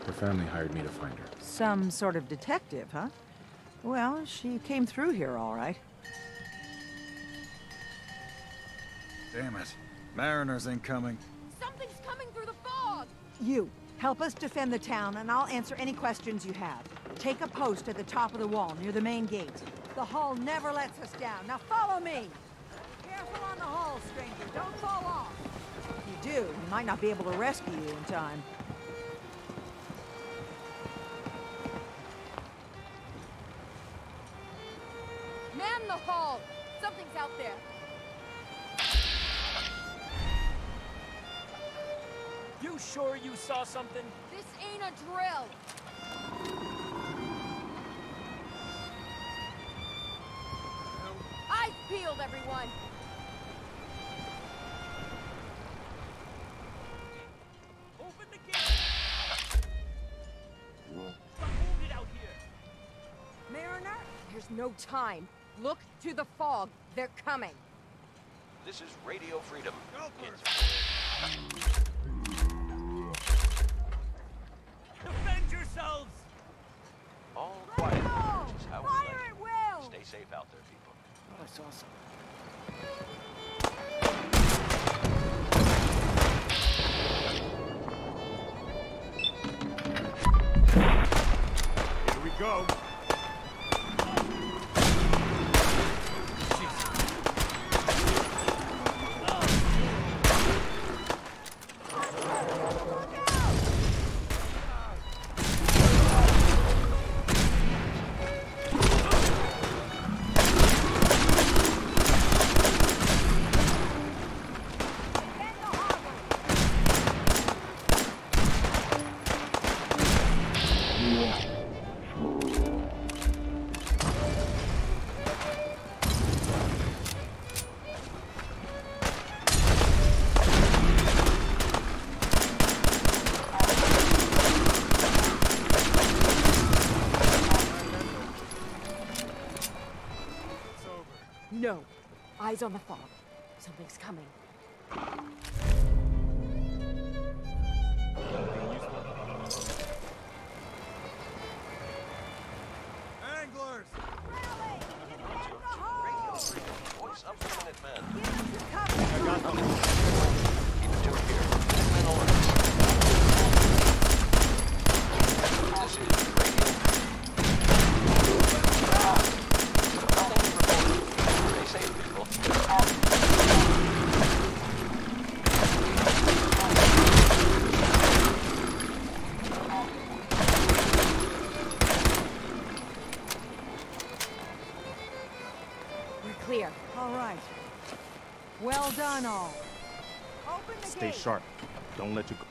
Her family hired me to find her.
Some sort of detective, huh? Well, she came through here all right.
Damn it. Mariners incoming.
Something's coming through the fog!
You, help us defend the town, and I'll answer any questions you have. Take a post at the top of the wall, near the main gate. The hull never lets us down. Now follow me! Careful on the hull, stranger. Don't fall off. If you do, we might not be able to rescue you in time.
Man the hull! Something's out there.
You sure you saw something?
This ain't a drill! Eyes peeled, everyone!
Open the gate! Hold it out here!
Mariner, there's no time. Look to the fog. They're coming.
This is Radio Freedom.
Defend yourselves!
All quiet, which is how we
Fire
like
at will!
Stay safe out there, people.
Oh, I saw something.
Here we go.
No. Eyes on the fog. Something's coming.
Anglers!
Radio Freedom, voice of the Minutemen.
I got them.
Keep it tuned here. Minutemen alerts. This is Radio Nothing reported. Stay safe, people.
We're clear.
All right. Well done, all. Open the
Stay
gate.
sharp. Don't let you go.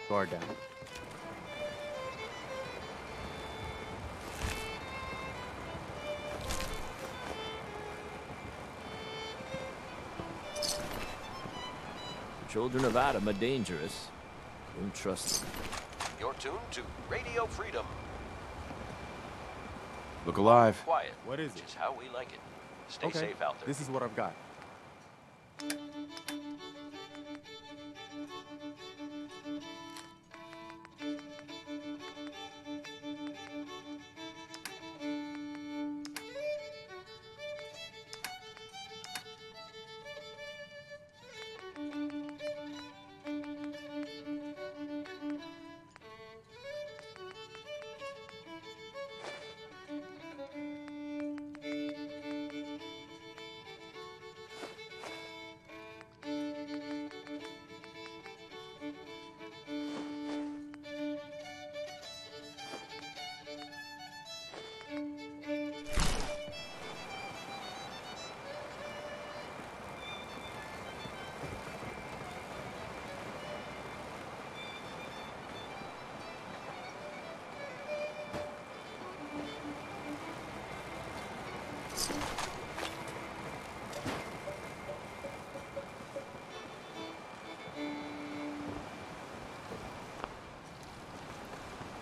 Guard down.
Children of Adam are dangerous. Don't trust them.
You're tuned to Radio Freedom.
Look alive.
Quiet.
What is
which
it?
is how we like it. Stay
Okay,
safe out there.
this is what I've got.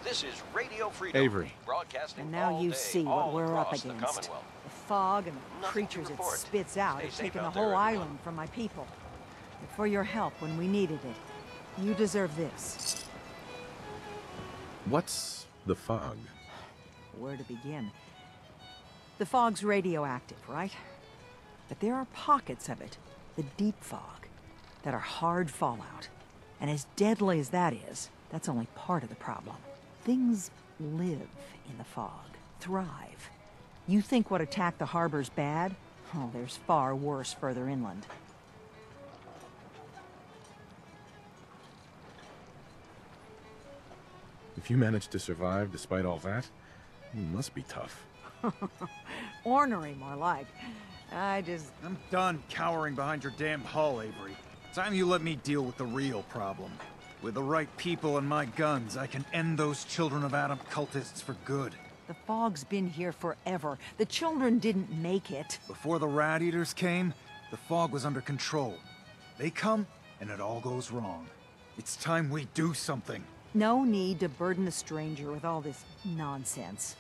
This is Radio Freedom.
Avery.
Broadcasting
And now
all
you
day,
see what
all
we're up
across the
against.
Commonwealth.
The fog and the
Nothing to
creatures it
report.
spits out
Stay
have
safe
taken the
out there,
whole
everyone.
island from my people. And for your help when we needed it, you deserve this.
What's the fog?
Where to begin? The fog's radioactive, right? But there are pockets of it, the deep fog, that are hard fallout. And as deadly as that is, that's only part of the problem. Things live in the fog, thrive. You think what attacked the harbor's bad? Oh, there's far worse further inland.
If you managed to survive despite all that, you must be tough.
Ornery, more like.
I'm done cowering behind your damn hull, Avery. Time you let me deal with the real problem. With the right people and my guns, I can end those Children of Adam cultists for good.
The fog's been here forever. The children didn't make it.
Before the Rat Eaters came, the fog was under control. They come, and it all goes wrong. It's time we do something.
No need to burden the stranger with all this nonsense.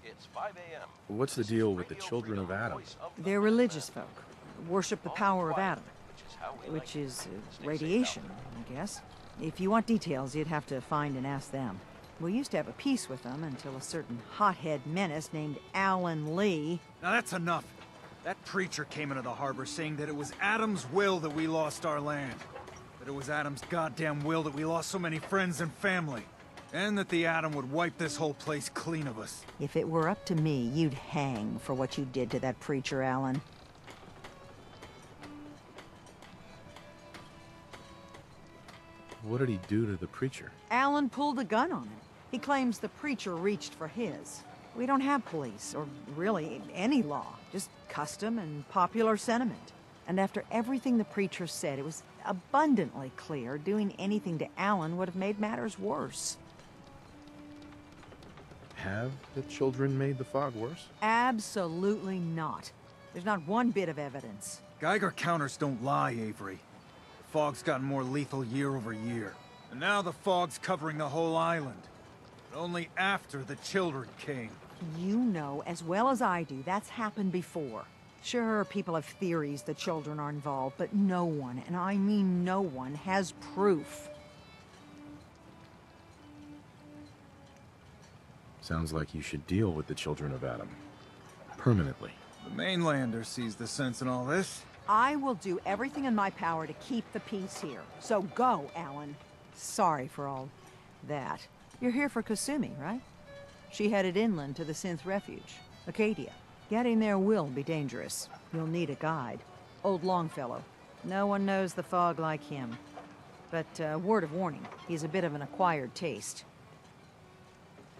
It's 5 a.m.
What's the deal with the Children of Adam?
They're religious folk. Worship the power of Adam. Which is radiation, I guess. If you want details, you'd have to find and ask them. We used to have a peace with them until a certain hothead menace named Alan Lee...
Now that's enough. That preacher came into the harbor saying that it was Adam's will that we lost our land. That it was Adam's goddamn will that we lost so many friends and family. And that the Atom would wipe this whole place clean of us.
If it were up to me, you'd hang for what you did to that preacher, Alan.
What did he do to the preacher?
Alan pulled a gun on him. He claims the preacher reached for his. We don't have police, or really any law, just custom and popular sentiment. And after everything the preacher said, it was abundantly clear doing anything to Alan would have made matters worse.
Have the children made the fog worse?
Absolutely not. There's not one bit of evidence.
Geiger counters don't lie, Avery. The fog's gotten more lethal year over year. And now the fog's covering the whole island. But only after the children came.
You know as well as I do that's happened before. Sure, people have theories the children are involved, but no one, and I mean no one, has proof.
Sounds like you should deal with the Children of Adam. Permanently.
The mainlander sees the sense in all this.
I will do everything in my power to keep the peace here. So go, Alan. Sorry for all that. You're here for Kasumi, right? She headed inland to the Synth Refuge, Acadia. Getting there will be dangerous. You'll need a guide. Old Longfellow. No one knows the fog like him. But word of warning, he's a bit of an acquired taste.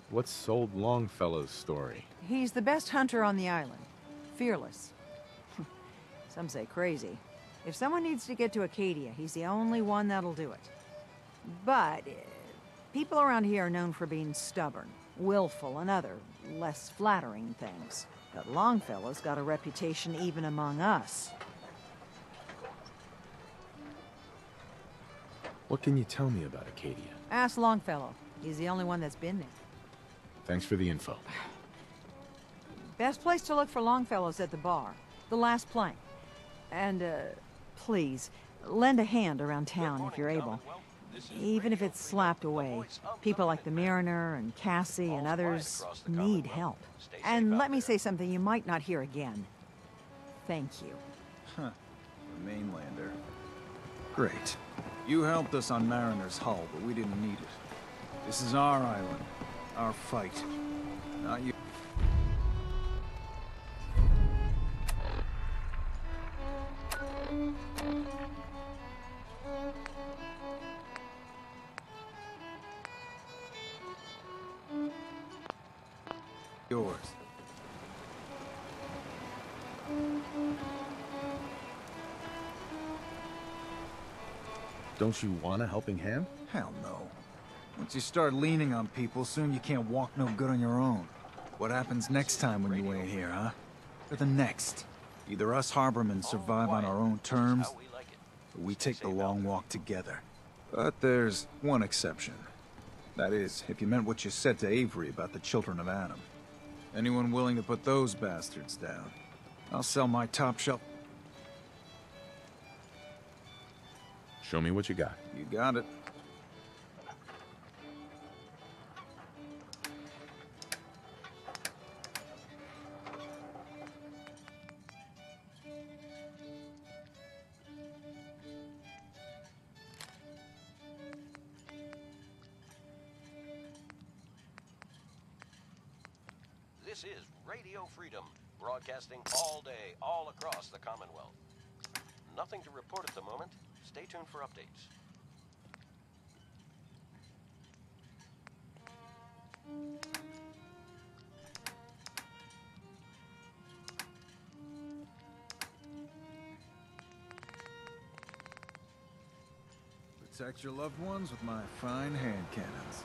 What's old Longfellow's story?
He's the best hunter on the island. Fearless. Some say crazy. If someone needs to get to Acadia, he's the only one that'll do it. But people around here are known for being stubborn, willful, and other less flattering things. But Longfellow's got a reputation even among us.
What can you tell me about Acadia?
Ask Longfellow. He's the only one that's been there.
Thanks for the info.
Best place to look for Longfellow's at the bar. The last plank. And, please, lend a hand around town if you're able. Even if it's slapped away. People like the Mariner and Cassie and others need help. And let me say something you might not hear again. Thank you.
Huh. The mainlander. Great. You helped us on Mariner's hull, but we didn't need it. This is our island. Our fight. Not you. Yours.
Don't you want a helping hand?
Hell no. Once you start leaning on people, soon you can't walk no good on your own. What happens next time when you ain't here, huh? Or the next? Either us Harbormen survive on our own terms, or we take the long walk together. But there's one exception. That is, if you meant what you said to Avery about the children of Adam. Anyone willing to put those bastards down? I'll sell my top shelf.
Show me what you got.
You got it.
This is Radio Freedom, broadcasting all day, all across the Commonwealth. Nothing to report at the moment. Stay tuned for updates.
Protect your loved ones with my fine hand cannons.